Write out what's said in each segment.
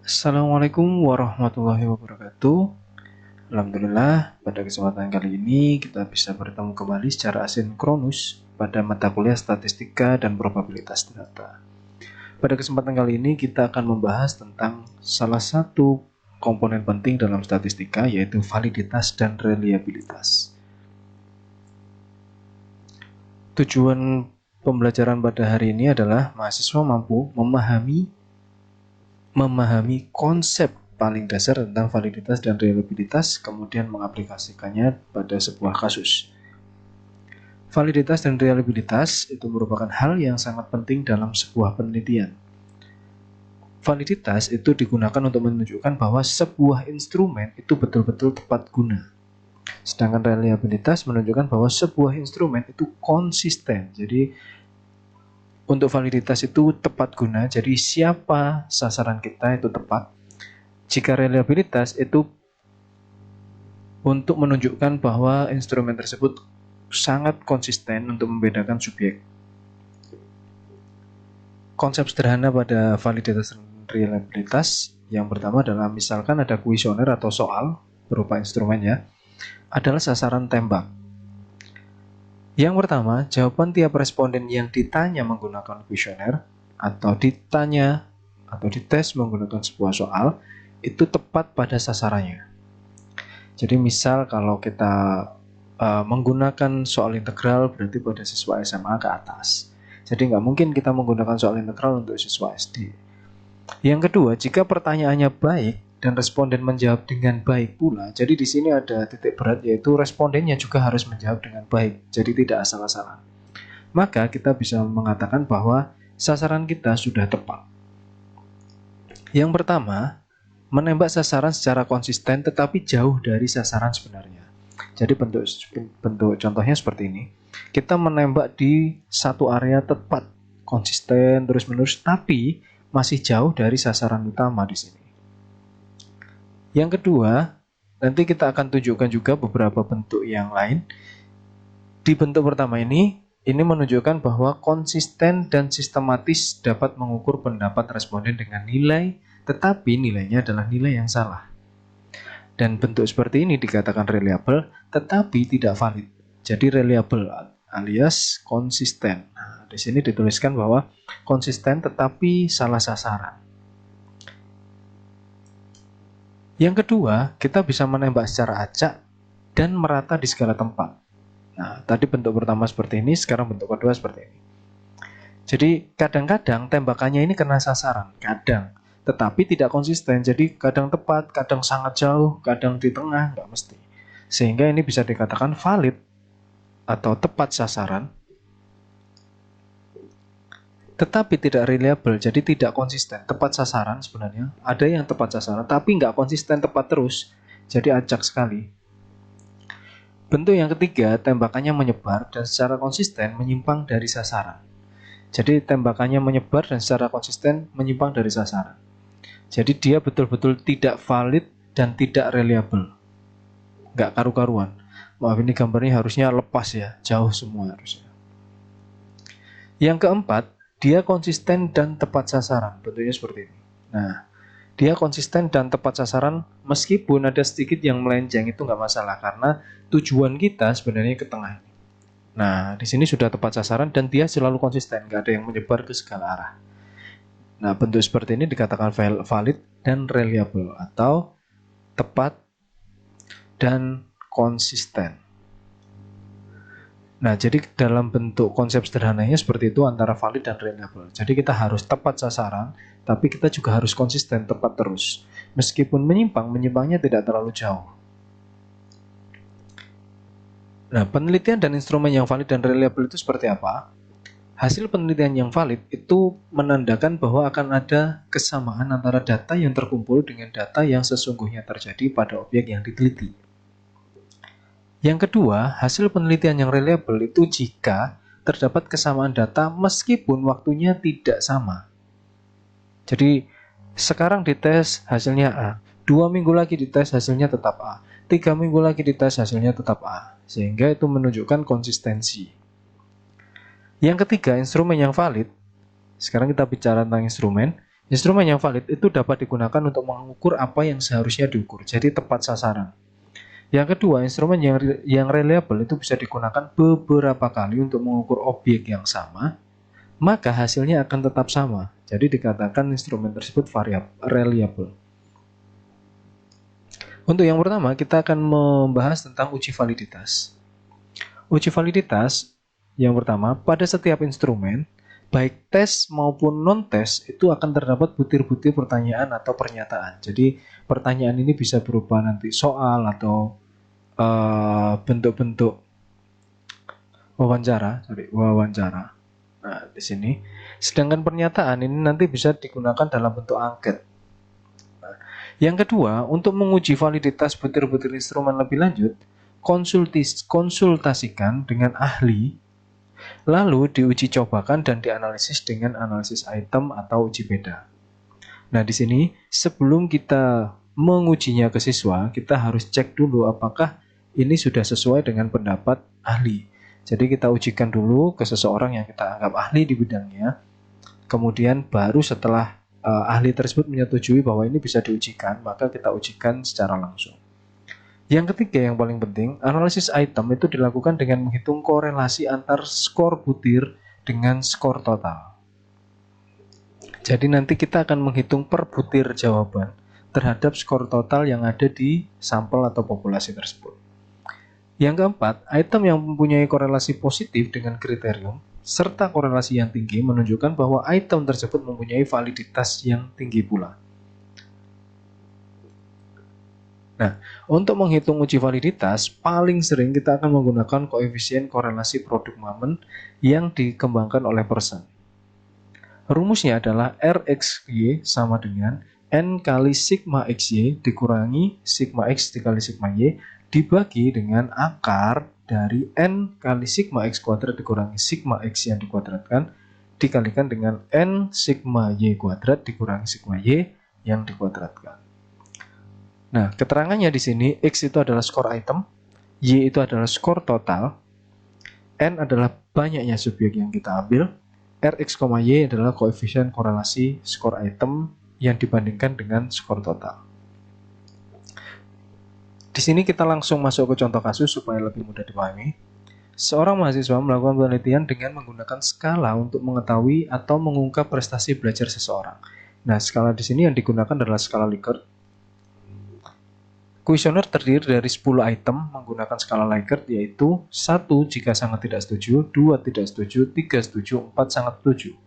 Assalamualaikum warahmatullahi wabarakatuh. Alhamdulillah, pada kesempatan kali ini kita bisa bertemu kembali secara asinkronus pada mata kuliah statistika dan probabilitas data. Pada kesempatan kali ini kita akan membahas tentang salah satu komponen penting dalam statistika, yaitu validitas dan reliabilitas. Tujuan pembelajaran pada hari ini adalah mahasiswa mampu memahami konsep paling dasar tentang validitas dan reliabilitas, kemudian mengaplikasikannya pada sebuah kasus. Validitas dan reliabilitas itu merupakan hal yang sangat penting dalam sebuah penelitian. Validitas itu digunakan untuk menunjukkan bahwa sebuah instrumen itu betul-betul tepat guna. Sedangkan reliabilitas menunjukkan bahwa sebuah instrumen itu konsisten. Jadi untuk validitas itu tepat guna, jadi siapa sasaran kita itu tepat. Jika reliabilitas itu untuk menunjukkan bahwa instrumen tersebut sangat konsisten untuk membedakan subjek. Konsep sederhana pada validitas dan reliabilitas yang pertama adalah misalkan ada kuesioner atau soal berupa instrumennya adalah sasaran tembak. Yang pertama, jawaban tiap responden yang ditanya menggunakan kuesioner atau ditanya atau dites menggunakan sebuah soal itu tepat pada sasarannya. Jadi misal kalau kita menggunakan soal integral berarti pada siswa SMA ke atas. Jadi nggak mungkin kita menggunakan soal integral untuk siswa SD. Yang kedua, jika pertanyaannya baik dan responden menjawab dengan baik pula, jadi di sini ada titik berat yaitu respondennya juga harus menjawab dengan baik, jadi tidak asal-asalan. Maka kita bisa mengatakan bahwa sasaran kita sudah tepat. Yang pertama, menembak sasaran secara konsisten tetapi jauh dari sasaran sebenarnya. Jadi bentuk contohnya seperti ini. Kita menembak di satu area tepat, konsisten terus-menerus, tapi masih jauh dari sasaran utama di sini. Yang kedua, nanti kita akan tunjukkan juga beberapa bentuk yang lain. Di bentuk pertama ini menunjukkan bahwa konsisten dan sistematis dapat mengukur pendapat responden dengan nilai, tetapi nilainya adalah nilai yang salah. Dan bentuk seperti ini dikatakan reliable, tetapi tidak valid. Jadi reliable alias konsisten. Nah, di sini dituliskan bahwa konsisten tetapi salah sasaran. Yang kedua, kita bisa menembak secara acak dan merata di segala tempat. Nah, tadi bentuk pertama seperti ini, sekarang bentuk kedua seperti ini. Jadi kadang-kadang tembakannya ini kena sasaran, kadang, tetapi tidak konsisten. Jadi kadang tepat, kadang sangat jauh, kadang di tengah, nggak mesti. Sehingga ini bisa dikatakan valid atau tepat sasaran, tetapi tidak reliable, jadi tidak konsisten. Tepat sasaran sebenarnya, ada yang tepat sasaran, tapi nggak konsisten tepat terus, jadi acak sekali. Bentuk yang ketiga, tembakannya menyebar dan secara konsisten menyimpang dari sasaran. Jadi tembakannya menyebar dan secara konsisten menyimpang dari sasaran. Jadi dia betul-betul tidak valid dan tidak reliable. Nggak karu-karuan. Maaf, ini gambarnya harusnya lepas ya, jauh semua harusnya. Yang keempat, dia konsisten dan tepat sasaran, bentuknya seperti ini. Nah, dia konsisten dan tepat sasaran meskipun ada sedikit yang melenceng, itu nggak masalah karena tujuan kita sebenarnya ke tengah. Nah, di sini sudah tepat sasaran dan dia selalu konsisten, nggak ada yang menyebar ke segala arah. Nah, bentuk seperti ini dikatakan valid dan reliable atau tepat dan konsisten. Nah, jadi dalam bentuk konsep sederhananya seperti itu antara valid dan reliable. Jadi kita harus tepat sasaran, tapi kita juga harus konsisten tepat terus. Meskipun menyimpangnya tidak terlalu jauh. Nah, penelitian dan instrumen yang valid dan reliable itu seperti apa? Hasil penelitian yang valid itu menandakan bahwa akan ada kesamaan antara data yang terkumpul dengan data yang sesungguhnya terjadi pada objek yang diteliti. Yang kedua, hasil penelitian yang reliable itu jika terdapat kesamaan data meskipun waktunya tidak sama. Jadi, sekarang dites hasilnya A, 2 minggu lagi dites hasilnya tetap A, 3 minggu lagi dites hasilnya tetap A, sehingga itu menunjukkan konsistensi. Yang ketiga, instrumen yang valid. Sekarang kita bicara tentang instrumen. Instrumen yang valid itu dapat digunakan untuk mengukur apa yang seharusnya diukur, jadi tepat sasaran. Yang kedua, instrumen yang reliable itu bisa digunakan beberapa kali untuk mengukur objek yang sama, maka hasilnya akan tetap sama. Jadi dikatakan instrumen tersebut reliable. Untuk yang pertama, kita akan membahas tentang uji validitas. Uji validitas yang pertama, pada setiap instrumen, baik tes maupun non-tes, itu akan terdapat butir-butir pertanyaan atau pernyataan. Jadi pertanyaan ini bisa berupa nanti soal atau bentuk-bentuk wawancara. Nah, di sini. Sedangkan pernyataan ini nanti bisa digunakan dalam bentuk angket. Nah, yang kedua, untuk menguji validitas butir-butir instrumen lebih lanjut, konsultasikan dengan ahli, lalu diuji cobakan dan dianalisis dengan analisis item atau uji beda. Nah, di sini sebelum kita mengujinya ke siswa, kita harus cek dulu apakah ini sudah sesuai dengan pendapat ahli. Jadi kita ujikan dulu ke seseorang yang kita anggap ahli di bidangnya. Kemudian baru setelah ahli tersebut menyetujui bahwa ini bisa diujikan, maka kita ujikan secara langsung. Yang ketiga yang paling penting, analisis item itu dilakukan dengan menghitung korelasi antar skor butir dengan skor total. Jadi nanti kita akan menghitung per butir jawaban terhadap skor total yang ada di sampel atau populasi tersebut. Yang keempat, item yang mempunyai korelasi positif dengan kriterium serta korelasi yang tinggi menunjukkan bahwa item tersebut mempunyai validitas yang tinggi pula. Nah, untuk menghitung uji validitas, paling sering kita akan menggunakan koefisien korelasi produk Mamen yang dikembangkan oleh Pearson. Rumusnya adalah RXY sama dengan N kali sigma XY dikurangi sigma X dikali sigma Y dibagi dengan akar dari N kali sigma X kuadrat dikurangi sigma X yang dikuadratkan dikalikan dengan N sigma Y kuadrat dikurangi sigma Y yang dikuadratkan. Nah, keterangannya di sini X itu adalah skor item, Y itu adalah skor total, N adalah banyaknya subjek yang kita ambil, Rx, Y adalah koefisien korelasi skor item yang dibandingkan dengan skor total. Di sini kita langsung masuk ke contoh kasus supaya lebih mudah dipahami. Seorang mahasiswa melakukan penelitian dengan menggunakan skala untuk mengetahui atau mengungkap prestasi belajar seseorang. Nah, skala di sini yang digunakan adalah skala Likert. Kuesioner terdiri dari 10 item menggunakan skala Likert, yaitu 1 jika sangat tidak setuju, 2 tidak setuju, 3 setuju, 4 sangat setuju.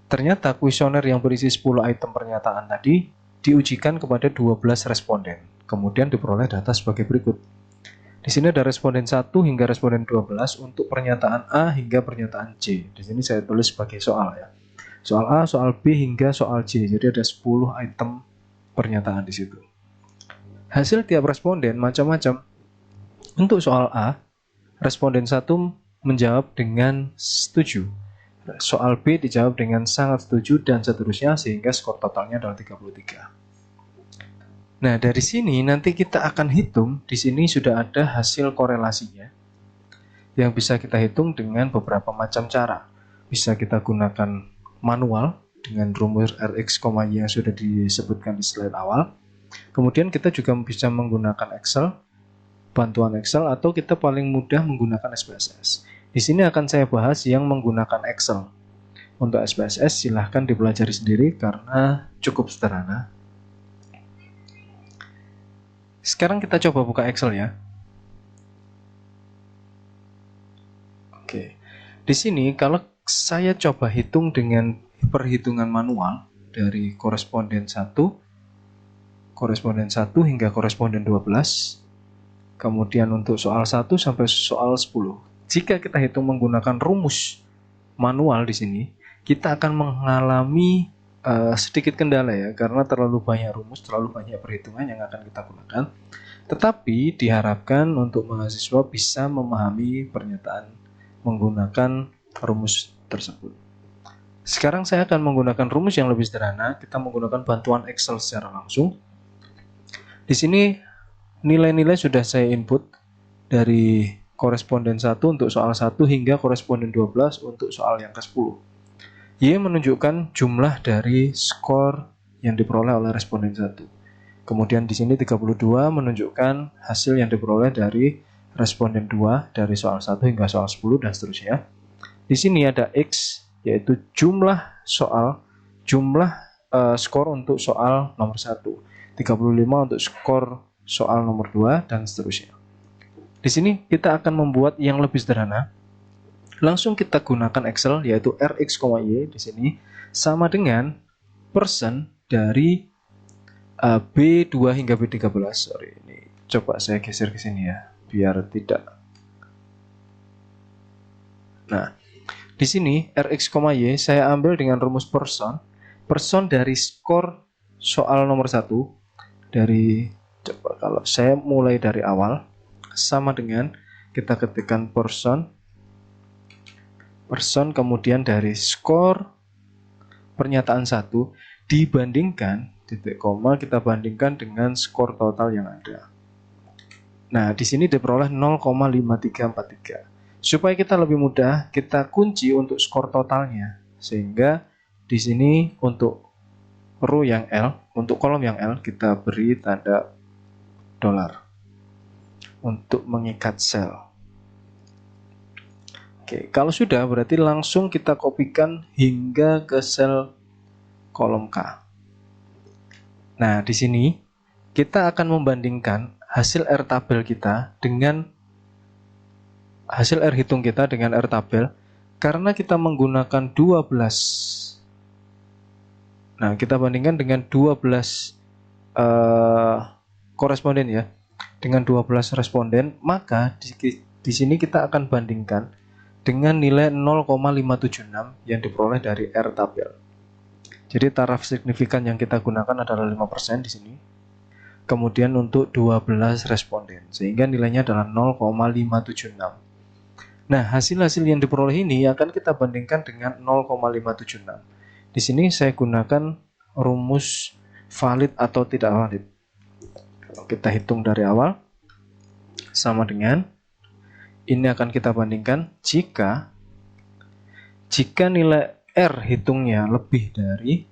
Ternyata kuesioner yang berisi 10 item pernyataan tadi diujikan kepada 12 responden. Kemudian diperoleh data sebagai berikut. Di sini ada responden 1 hingga responden 12 untuk pernyataan A hingga pernyataan C. Di sini saya tulis sebagai soal ya. Soal A, soal B hingga soal C. Jadi ada 10 item pernyataan di situ. Hasil tiap responden macam-macam. Untuk soal A, responden 1 menjawab dengan setuju. Soal B dijawab dengan sangat setuju dan seterusnya sehingga skor totalnya adalah 33. Nah, dari sini nanti kita akan hitung, di sini sudah ada hasil korelasinya yang bisa kita hitung dengan beberapa macam cara. Bisa kita gunakan manual dengan rumus Rx, Y yang sudah disebutkan di slide awal. Kemudian kita juga bisa menggunakan Excel, bantuan Excel, atau kita paling mudah menggunakan SPSS. Di sini akan saya bahas yang menggunakan Excel. Untuk SPSS silahkan dipelajari sendiri karena cukup sederhana. Sekarang kita coba buka Excel ya. Oke. Di sini kalau saya coba hitung dengan perhitungan manual dari koresponden 1 hingga koresponden 12. Kemudian untuk soal 1 sampai soal 10. Jika kita hitung menggunakan rumus manual di sini, kita akan mengalami sedikit kendala ya, karena terlalu banyak rumus, terlalu banyak perhitungan yang akan kita gunakan. Tetapi diharapkan untuk mahasiswa bisa memahami pernyataan menggunakan rumus tersebut. Sekarang saya akan menggunakan rumus yang lebih sederhana. Kita menggunakan bantuan Excel secara langsung. Di sini nilai-nilai sudah saya input dari koresponden 1 untuk soal 1 hingga koresponden 12 untuk soal yang ke-10. Y menunjukkan jumlah dari skor yang diperoleh oleh responden 1. Kemudian di sini 32 menunjukkan hasil yang diperoleh dari responden 2 dari soal 1 hingga soal 10 dan seterusnya. Di sini ada X, yaitu jumlah skor untuk soal nomor 1, 35 untuk skor soal nomor 2 dan seterusnya. Di sini kita akan membuat yang lebih sederhana. Langsung kita gunakan Excel, yaitu Rx, Y di sini sama dengan persen dari B2 hingga B13. Sorry, ini coba saya geser ke sini ya, biar tidak. Nah, di sini Rx, Y saya ambil dengan rumus person dari skor soal nomor 1 dari, coba kalau saya mulai dari awal, sama dengan kita ketikkan person kemudian dari skor pernyataan 1 dibandingkan titik koma, kita bandingkan dengan skor total yang ada. Nah, di sini diperoleh 0,5343. Supaya kita lebih mudah, kita kunci untuk skor totalnya. Sehingga di sini untuk row yang L, untuk kolom yang L, kita beri tanda dolar untuk mengikat sel. Oke, kalau sudah berarti langsung kita kopikan hingga ke sel kolom K. Nah, di sini kita akan membandingkan hasil R tabel kita dengan hasil R hitung kita dengan R tabel karena kita menggunakan 12. Nah, kita bandingkan dengan 12 koresponden ya. Dengan 12 responden, maka di sini kita akan bandingkan dengan nilai 0,576 yang diperoleh dari R tabel. Jadi taraf signifikan yang kita gunakan adalah 5% di sini. Kemudian untuk 12 responden, sehingga nilainya adalah 0,576. Nah, hasil-hasil yang diperoleh ini akan kita bandingkan dengan 0,576. Di sini saya gunakan rumus valid atau tidak valid. Kalau kita hitung dari awal, sama dengan ini akan kita bandingkan jika nilai R hitungnya lebih dari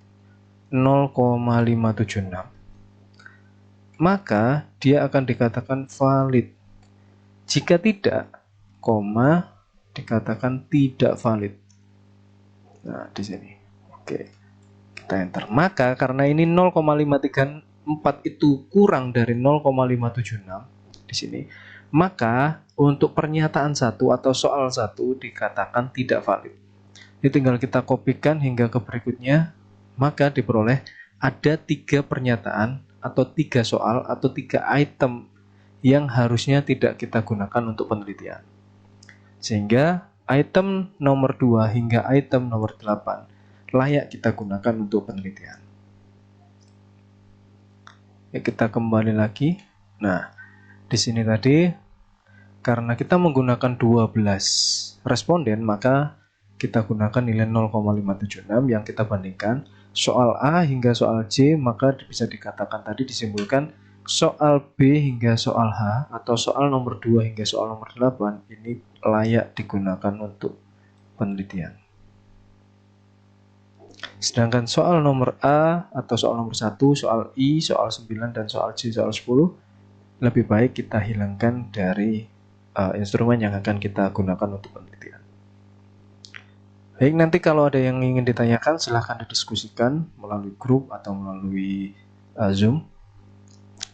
0,576, maka dia akan dikatakan valid. Jika tidak, dikatakan tidak valid. Nah, di sini. Oke. Kita enter. Maka karena ini 0,534 itu kurang dari 0,576 di sini, maka untuk pernyataan 1 atau soal 1 dikatakan tidak valid. Ini tinggal kita kopikan hingga ke berikutnya, maka diperoleh ada 3 pernyataan atau 3 soal atau 3 item yang harusnya tidak kita gunakan untuk penelitian. Sehingga item nomor 2 hingga item nomor 8 layak kita gunakan untuk penelitian. Ya, kita kembali lagi. Nah, di sini tadi karena kita menggunakan 12 responden, maka kita gunakan nilai 0,576 yang kita bandingkan soal A hingga soal C, maka bisa dikatakan tadi disimpulkan soal B hingga soal H atau soal nomor 2 hingga soal nomor 8 ini layak digunakan untuk penelitian. Sedangkan soal nomor A atau soal nomor 1, soal I, soal 9, dan soal C, soal 10 lebih baik kita hilangkan dari instrumen yang akan kita gunakan untuk penelitian. Baik, nanti kalau ada yang ingin ditanyakan silahkan didiskusikan melalui grup atau melalui Zoom.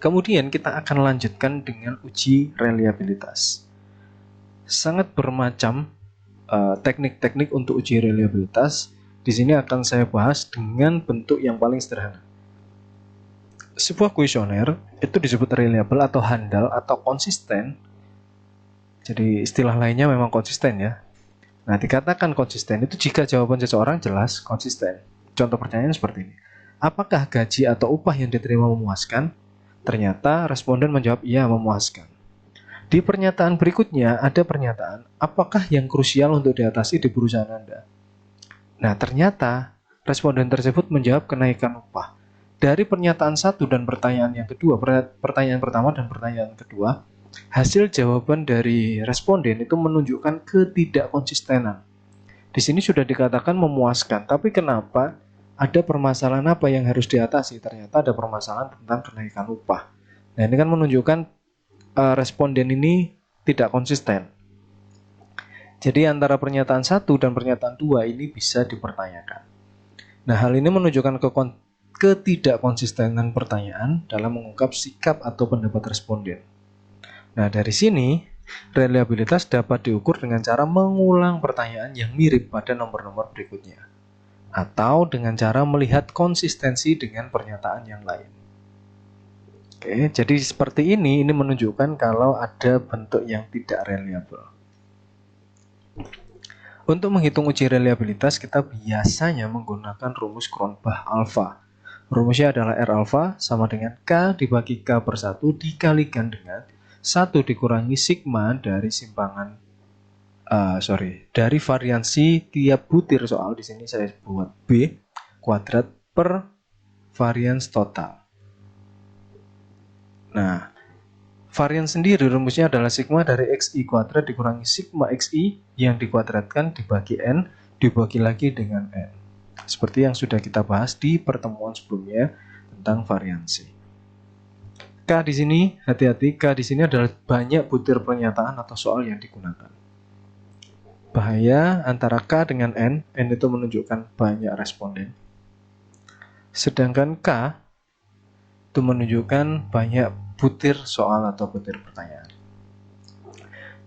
Kemudian kita akan lanjutkan dengan uji reliabilitas. Sangat bermacam teknik-teknik untuk uji reliabilitas. Di sini akan saya bahas dengan bentuk yang paling sederhana. Sebuah kuesioner itu disebut reliable atau handal atau konsisten. Jadi istilah lainnya memang konsisten ya. Nah, dikatakan konsisten itu jika jawaban seseorang jelas konsisten. Contoh pertanyaan seperti ini. Apakah gaji atau upah yang diterima memuaskan? Ternyata responden menjawab iya, memuaskan. Di pernyataan berikutnya ada pernyataan, apakah yang krusial untuk diatasi di perusahaan Anda? Nah, ternyata responden tersebut menjawab kenaikan upah. Dari pernyataan 1 dan pertanyaan yang kedua, pertanyaan pertama dan pertanyaan kedua, hasil jawaban dari responden itu menunjukkan ketidakkonsistenan. Di sini sudah dikatakan memuaskan, tapi kenapa ada permasalahan apa yang harus diatasi? Ternyata ada permasalahan tentang kenaikan upah. Nah, ini kan menunjukkan responden ini tidak konsisten. Jadi antara pernyataan 1 dan pernyataan 2 ini bisa dipertanyakan. Nah, hal ini menunjukkan ketidakkonsistenan pertanyaan dalam mengungkap sikap atau pendapat responden. Nah, dari sini reliabilitas dapat diukur dengan cara mengulang pertanyaan yang mirip pada nomor-nomor berikutnya, atau dengan cara melihat konsistensi dengan pernyataan yang lain. Oke, jadi seperti ini menunjukkan kalau ada bentuk yang tidak reliable. Untuk menghitung uji reliabilitas, kita biasanya menggunakan rumus Cronbach alpha. Rumusnya adalah R alpha sama dengan K dibagi K per 1 dikalikan dengan 1 dikurangi sigma dari dari variansi tiap butir soal. Di sini saya buat B kuadrat per varians total. Nah, varian sendiri rumusnya adalah sigma dari xi kuadrat dikurangi sigma xi yang dikuadratkan dibagi n dibagi lagi dengan n. Seperti yang sudah kita bahas di pertemuan sebelumnya tentang variansi. K di sini, hati-hati, K di sini adalah banyak butir pernyataan atau soal yang digunakan. Bahaya antara K dengan N itu menunjukkan banyak responden. Sedangkan K itu menunjukkan banyak butir soal atau butir pertanyaan.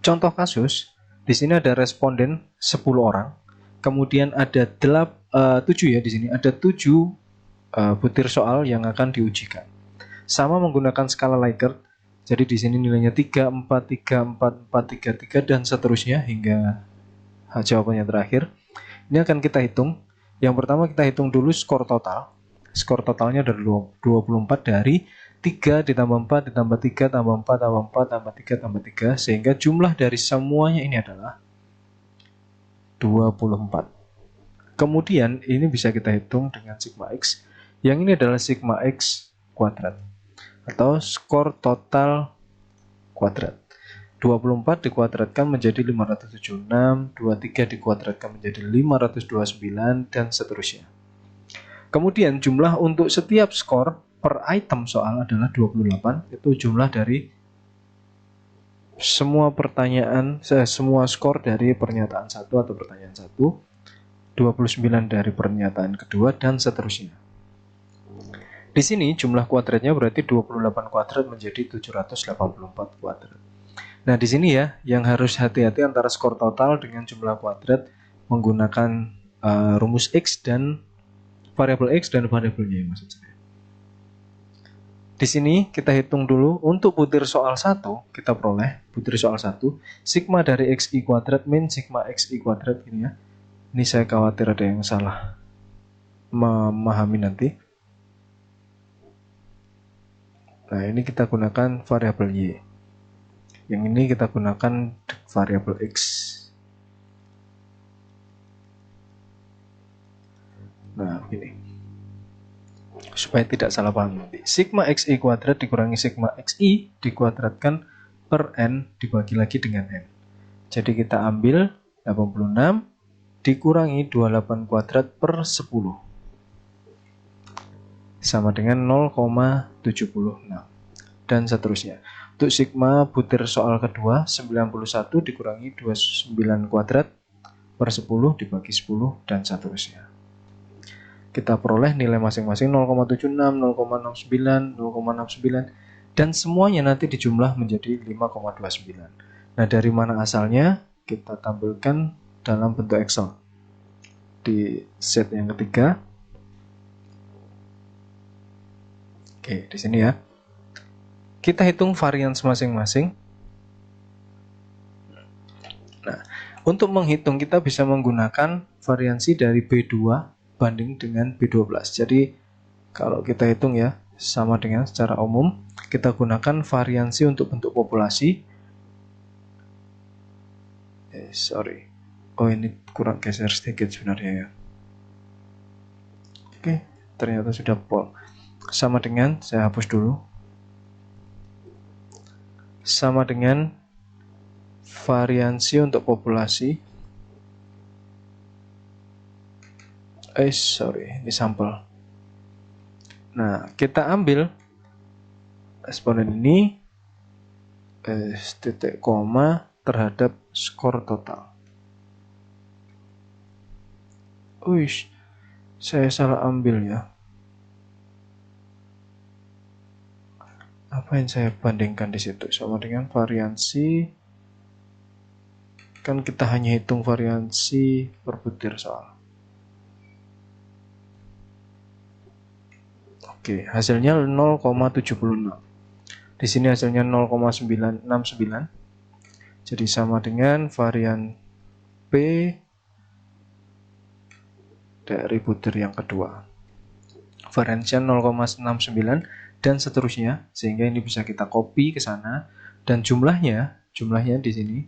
Contoh kasus, di sini ada responden 10 orang, kemudian ada 7 ya di sini, ada 7 butir soal yang akan diujikan. Sama menggunakan skala Likert, jadi di sini nilainya 3, 4, 3, 4, 4, 3, 3, dan seterusnya hingga jawabannya terakhir. Ini akan kita hitung. Yang pertama kita hitung dulu skor total. Skor totalnya dari 24 dari 3 ditambah 4 ditambah 3 tambah 4 tambah 4 tambah 3 tambah 3, sehingga jumlah dari semuanya ini adalah 24. Kemudian ini bisa kita hitung dengan sigma X. Yang ini adalah sigma X kuadrat atau skor total kuadrat. 24 dikuadratkan menjadi 576, 23 dikuadratkan menjadi 529, dan seterusnya. Kemudian jumlah untuk setiap skor per item soal adalah 28, itu jumlah dari semua pertanyaan, semua skor dari pernyataan 1 atau pertanyaan 1, 29 dari pernyataan kedua, dan seterusnya. Di sini jumlah kuadratnya berarti 28 kuadrat menjadi 784 kuadrat. Nah, di sini ya, yang harus hati-hati antara skor total dengan jumlah kuadrat menggunakan rumus X dan variabel X dan variabel Y maksud saya. Di sini kita hitung dulu untuk butir soal 1, kita peroleh butir soal 1, sigma dari XI kuadrat min sigma XI kuadrat ini ya. Ini saya khawatir ada yang salah memahami nanti. Nah, ini kita gunakan variabel Y. Yang ini kita gunakan variabel X. Nah, ini supaya tidak salah paham nanti. Sigma XI kuadrat dikurangi sigma XI dikuadratkan per N dibagi lagi dengan N. Jadi kita ambil 86 dikurangi 28 kuadrat per 10 sama dengan 0,76 dan seterusnya. Untuk sigma butir soal kedua 91 dikurangi 29 kuadrat per 10 dibagi 10 dan seterusnya. Kita peroleh nilai masing-masing 0,76, 0,69, 0,69, dan semuanya nanti dijumlah menjadi 5,29. Nah, dari mana asalnya? Kita tampilkan dalam bentuk Excel di set yang ketiga. Oke, di sini ya. Kita hitung varians masing-masing. Nah, untuk menghitung kita bisa menggunakan variansi dari B2 banding dengan B12. Jadi kalau kita hitung ya, sama dengan secara umum kita gunakan variansi untuk bentuk populasi. Oh, ini kurang geser sedikit sebenarnya ya. Oke, ternyata sudah pol. Sama dengan, saya hapus dulu. Sama dengan variansi untuk populasi Sorry, ini sampel. Nah, kita ambil responden ini titik koma terhadap skor total. Wih, saya salah ambil ya. Apa yang saya bandingkan di situ? Sama dengan variansi. Kan kita hanya hitung variansi per butir soal. Oke, hasilnya 0,76. Di sini hasilnya 0,969. Jadi sama dengan varian P dari butir yang kedua. Variansinya 0,69 dan seterusnya, sehingga ini bisa kita copy ke sana, dan jumlahnya di sini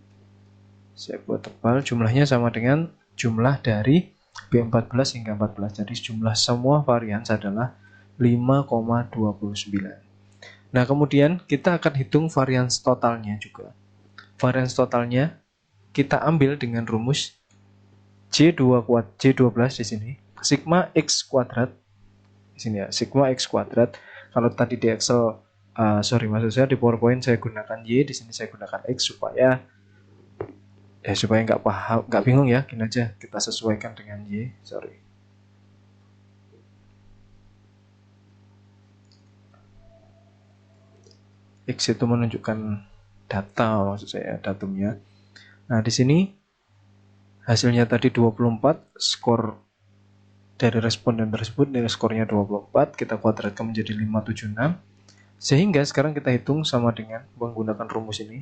saya buat tebal, jumlahnya sama dengan jumlah dari B14 hingga 14. Jadi jumlah semua varian adalah 5,29. Nah, kemudian kita akan hitung varians totalnya juga. Varians totalnya kita ambil dengan rumus J12 di sini, sigma X kuadrat. Di sini ya, sigma X kuadrat. Kalau tadi di Excel, maksud saya di PowerPoint saya gunakan Y, di sini saya gunakan X supaya nggak bingung ya. Gini aja, kita sesuaikan dengan Y. X itu menunjukkan data, maksud saya datumnya. Nah, di sini hasilnya tadi 24, skor dari responden tersebut nilai skornya 24, kita kuadratkan menjadi 576. Sehingga sekarang kita hitung sama dengan menggunakan rumus ini.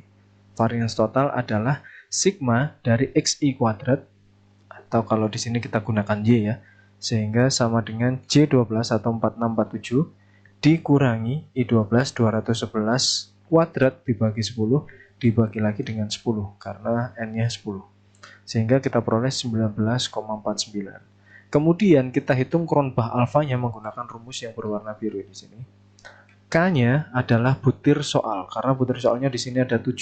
Varians total adalah sigma dari XI kuadrat, atau kalau di sini kita gunakan Y ya, sehingga sama dengan J12 atau 4647 dikurangi I12 211 kuadrat dibagi 10 dibagi lagi dengan 10 karena N-nya 10. Sehingga kita peroleh 19,49. Kemudian kita hitung Cronbach alfanya menggunakan rumus yang berwarna biru di sini. K-nya adalah butir soal, karena butir soalnya di sini ada 7.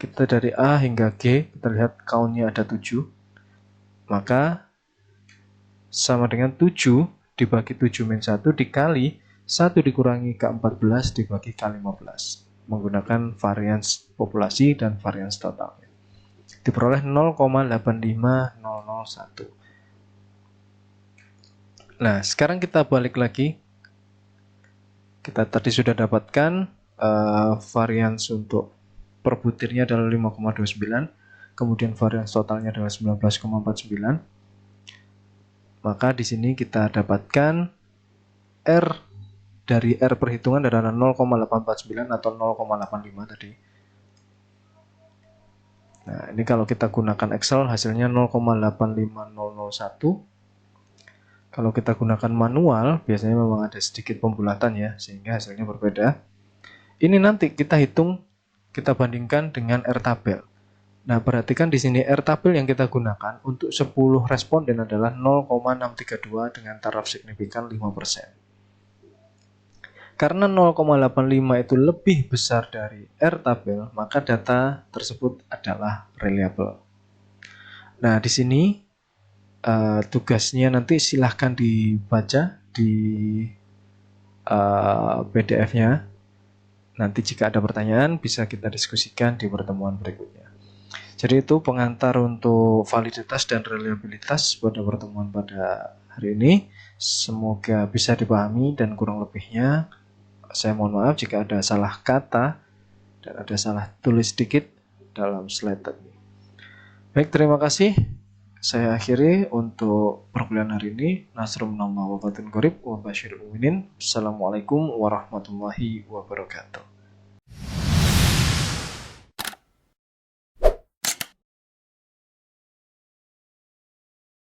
Kita dari A hingga G, kita lihat count-nya ada 7. Maka sama dengan 7 dibagi 7 min 1 dikali 1 dikurangi K14 dibagi K15. Menggunakan varians populasi dan varians total. Diperoleh 0,85001. Nah, sekarang kita balik lagi. Kita tadi sudah dapatkan varians untuk per butirnya adalah 5,29, kemudian varians totalnya adalah 19,49. Maka di sini kita dapatkan R dari R perhitungan adalah 0,849 atau 0,85 tadi. Nah, ini kalau kita gunakan Excel hasilnya 0,85001. Kalau kita gunakan manual, biasanya memang ada sedikit pembulatan ya, sehingga hasilnya berbeda. Ini nanti kita hitung, kita bandingkan dengan R tabel. Nah, perhatikan di sini R tabel yang kita gunakan untuk 10 responden adalah 0,632 dengan taraf signifikan 5%. Karena 0,85 itu lebih besar dari R tabel, maka data tersebut adalah reliable. Nah, di sini tugasnya nanti silahkan dibaca di PDF-nya. Nanti jika ada pertanyaan bisa kita diskusikan di pertemuan berikutnya. Jadi itu pengantar untuk validitas dan reliabilitas pada pertemuan pada hari ini. Semoga bisa dipahami dan kurang lebihnya saya mohon maaf jika ada salah kata dan ada salah tulis sedikit dalam slide tadi. Baik, terima kasih. Saya akhiri untuk perkuliahan hari ini. Nasrun minallah wa batin qorib wa basyiril mu'minin. Assalamualaikum warahmatullahi wabarakatuh.